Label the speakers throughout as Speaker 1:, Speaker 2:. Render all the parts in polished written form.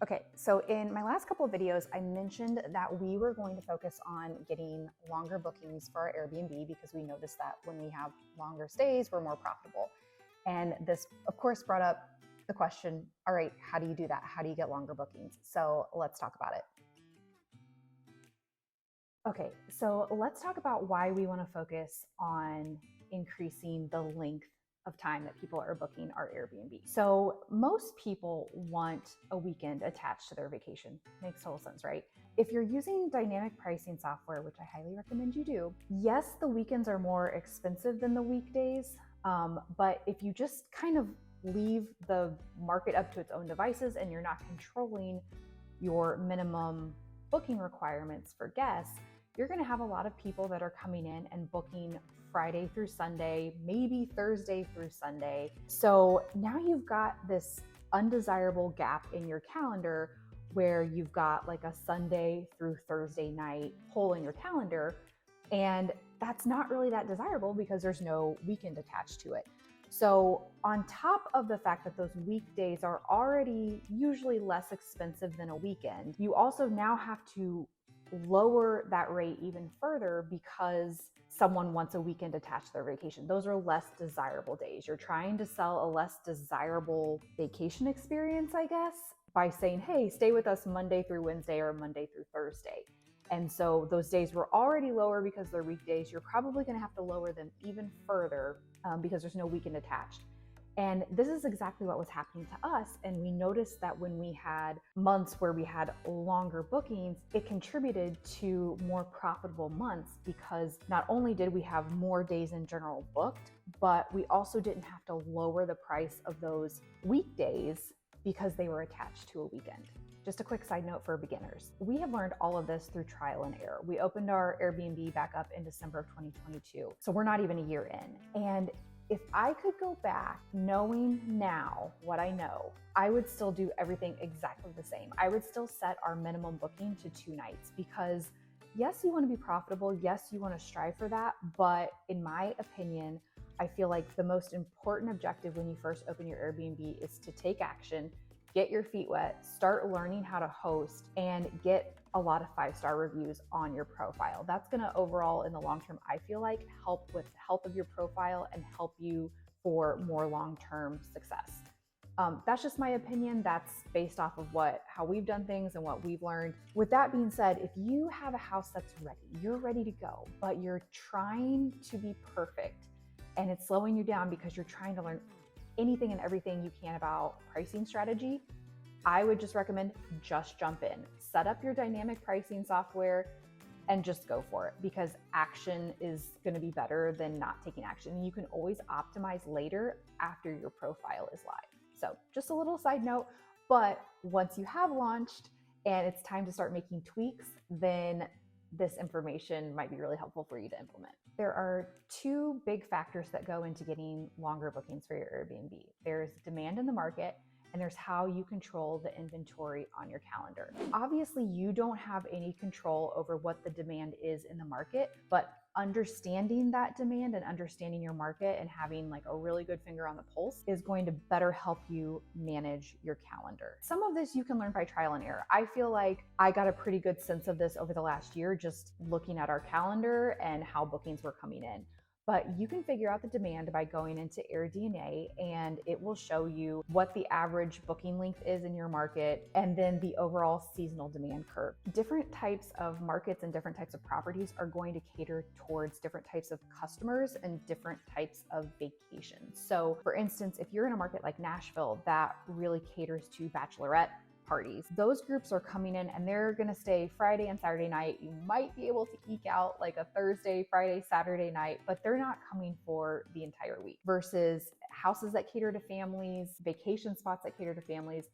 Speaker 1: Okay, so in my last couple of videos, I mentioned that we were going to focus on getting longer bookings for our Airbnb because we noticed that when we have longer stays, we're more profitable. And this, of course, brought up the question, all right, how do you do that? How do you get longer bookings? So let's talk about it. Okay, so let's talk about why we want to focus on increasing the length of time that people are booking our Airbnb. So most people want a weekend attached to their vacation. Makes total sense, right? If you're using dynamic pricing software, which I highly recommend you do, yes, the weekends are more expensive than the weekdays, but if you just kind of leave the market up to its own devices and you're not controlling your minimum booking requirements for guests, you're going to have a lot of people that are coming in and booking Friday through Sunday, maybe Thursday through Sunday. So now you've got this undesirable gap in your calendar where you've got like a Sunday through Thursday night hole in your calendar. And that's not really that desirable because there's no weekend attached to it. So on top of the fact that those weekdays are already usually less expensive than a weekend, you also now have to lower that rate even further because someone wants a weekend attached to their vacation. Those are less desirable days. You're trying to sell a less desirable vacation experience, I guess, by saying, hey, stay with us Monday through Wednesday or Monday through Thursday. And so those days were already lower because they're weekdays. You're probably going to have to lower them even further because there's no weekend attached. And this is exactly what was happening to us. And we noticed that when we had months where we had longer bookings, it contributed to more profitable months because not only did we have more days in general booked, but we also didn't have to lower the price of those weekdays because they were attached to a weekend. Just a quick side note for beginners. We have learned all of this through trial and error. We opened our Airbnb back up in December of 2022. So we're not even a year in. And if I could go back knowing now what I know, I would still do everything exactly the same. I would still set our minimum booking to 2 nights because yes, you want to be profitable. Yes, you want to strive for that. But in my opinion, I feel like the most important objective when you first open your Airbnb is to take action, get your feet wet, start learning how to host, and get a lot of 5-star reviews on your profile. That's going to overall, in the long term, I feel like help with the health of your profile and help you for more long-term success. That's just my opinion. That's based off of how we've done things and what we've learned. With that being said, if you have a house that's ready, you're ready to go, but you're trying to be perfect and it's slowing you down because you're trying to learn anything and everything you can about pricing strategy, I would just recommend just jump in, set up your dynamic pricing software and just go for it because action is going to be better than not taking action. And you can always optimize later after your profile is live. So just a little side note, but once you have launched and it's time to start making tweaks, then this information might be really helpful for you to implement. There are 2 big factors that go into getting longer bookings for your Airbnb. There's demand in the market, and there's how you control the inventory on your calendar. Obviously, you don't have any control over what the demand is in the market, but understanding that demand and understanding your market and having like a really good finger on the pulse is going to better help you manage your calendar. Some of this you can learn by trial and error. I feel like I got a pretty good sense of this over the last year, just looking at our calendar and how bookings were coming in. But you can figure out the demand by going into AirDNA and it will show you what the average booking length is in your market and then the overall seasonal demand curve. Different types of markets and different types of properties are going to cater towards different types of customers and different types of vacations. So for instance, if you're in a market like Nashville that really caters to bachelorette parties, those groups are coming in and they're going to stay Friday and Saturday night. You might be able to eke out like a Thursday, Friday, Saturday night, but they're not coming for the entire week. Versus houses that cater to families, vacation spots that cater to families,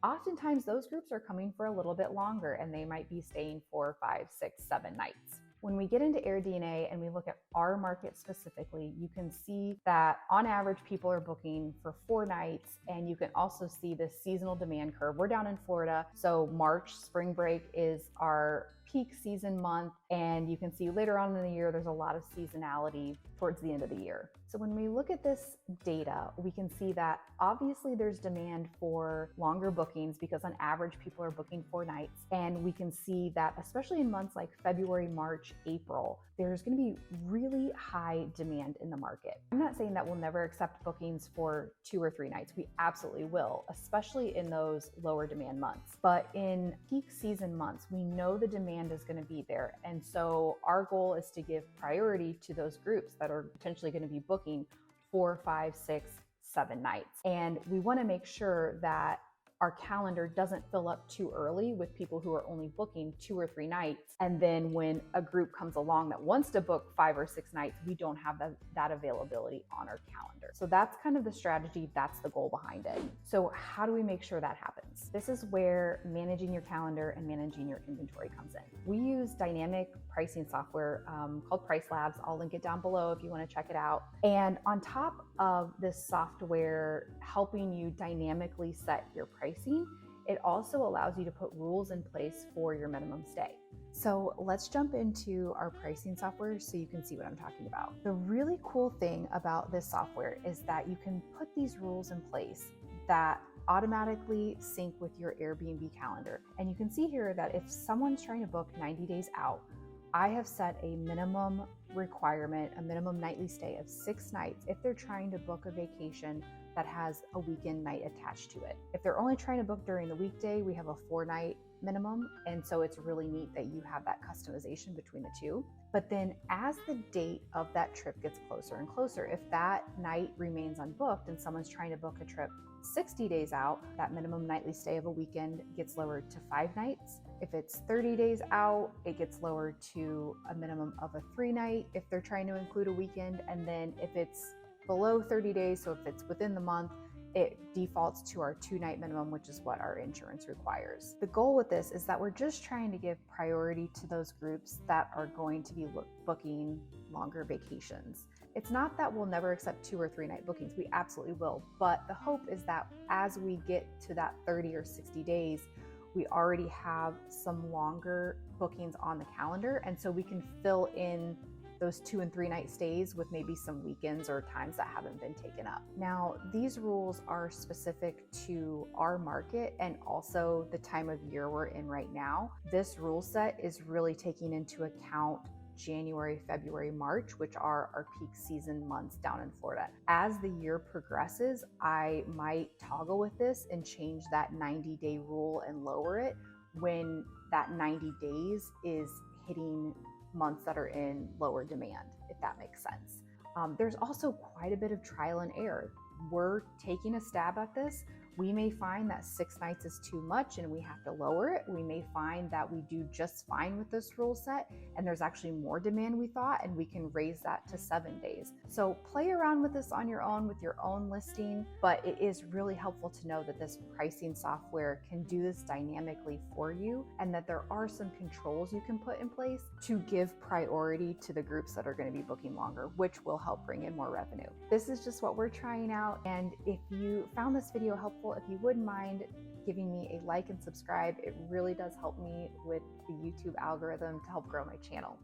Speaker 1: oftentimes those groups are coming for a little bit longer and they might be staying 4, 5, 6, 7 nights. When we get into AirDNA and we look at our market specifically, you can see that on average, people are booking for 4 nights, and you can also see the seasonal demand curve. We're down in Florida, so March, spring break is our peak season month, and you can see later on in the year, there's a lot of seasonality towards the end of the year. So when we look at this data, we can see that obviously there's demand for longer bookings because on average people are booking 4 nights. And we can see that especially in months like February, March, April, there's going to be really high demand in the market. I'm not saying that we'll never accept bookings for 2 or 3 nights. We absolutely will, especially in those lower demand months. But in peak season months, we know the demand is going to be there. And so our goal is to give priority to those groups that are potentially going to be booking 4, 5, 6, 7 nights. And we want to make sure that our calendar doesn't fill up too early with people who are only booking 2 or 3 nights. And then when a group comes along that wants to book 5 or 6 nights, we don't have that availability on our calendar. So that's kind of the strategy. That's the goal behind it. So how do we make sure that happens? This is where managing your calendar and managing your inventory comes in. We use dynamic pricing software called Price Labs. I'll link it down below if you want to check it out. And on top of this software helping you dynamically set your pricing, it also allows you to put rules in place for your minimum stay. So let's jump into our pricing software so you can see what I'm talking about. The really cool thing about this software is that you can put these rules in place that automatically sync with your Airbnb calendar. And you can see here that if someone's trying to book 90 days out, I have set a minimum requirement, a minimum nightly stay of 6 nights if they're trying to book a vacation that has a weekend night attached to it. If they're only trying to book during the weekday, we have a 4-night minimum. And so it's really neat that you have that customization between the two. But then as the date of that trip gets closer and closer, if that night remains unbooked and someone's trying to book a trip 60 days out, that minimum nightly stay of a weekend gets lowered to 5 nights. If it's 30 days out, it gets lowered to a minimum of a 3-night if they're trying to include a weekend. And then if it's below 30 days, so if it's within the month, it defaults to our 2-night minimum, which is what our insurance requires. The goal with this is that we're just trying to give priority to those groups that are going to be booking longer vacations. It's not that we'll never accept 2 or 3-night bookings. We absolutely will. But the hope is that as we get to that 30 or 60 days, we already have some longer bookings on the calendar. And so we can fill in those 2 and 3-night stays with maybe some weekends or times that haven't been taken up. Now, these rules are specific to our market and also the time of year we're in right now. This rule set is really taking into account January, February, March, which are our peak season months down in Florida. As the year progresses, I might toggle with this and change that 90-day rule and lower it when that 90 days is hitting months that are in lower demand, if that makes sense. There's also quite a bit of trial and error. We're taking a stab at this. We may find that 6 nights is too much and we have to lower it. We may find that we do just fine with this rule set and there's actually more demand we thought and we can raise that to 7 days. So play around with this on your own with your own listing, but it is really helpful to know that this pricing software can do this dynamically for you and that there are some controls you can put in place to give priority to the groups that are going to be booking longer, which will help bring in more revenue. This is just what we're trying out. And if you found this video helpful, if you wouldn't mind giving me a like and subscribe, it really does help me with the YouTube algorithm to help grow my channel.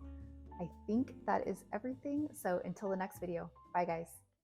Speaker 1: I think that is everything. So until the next video, bye guys.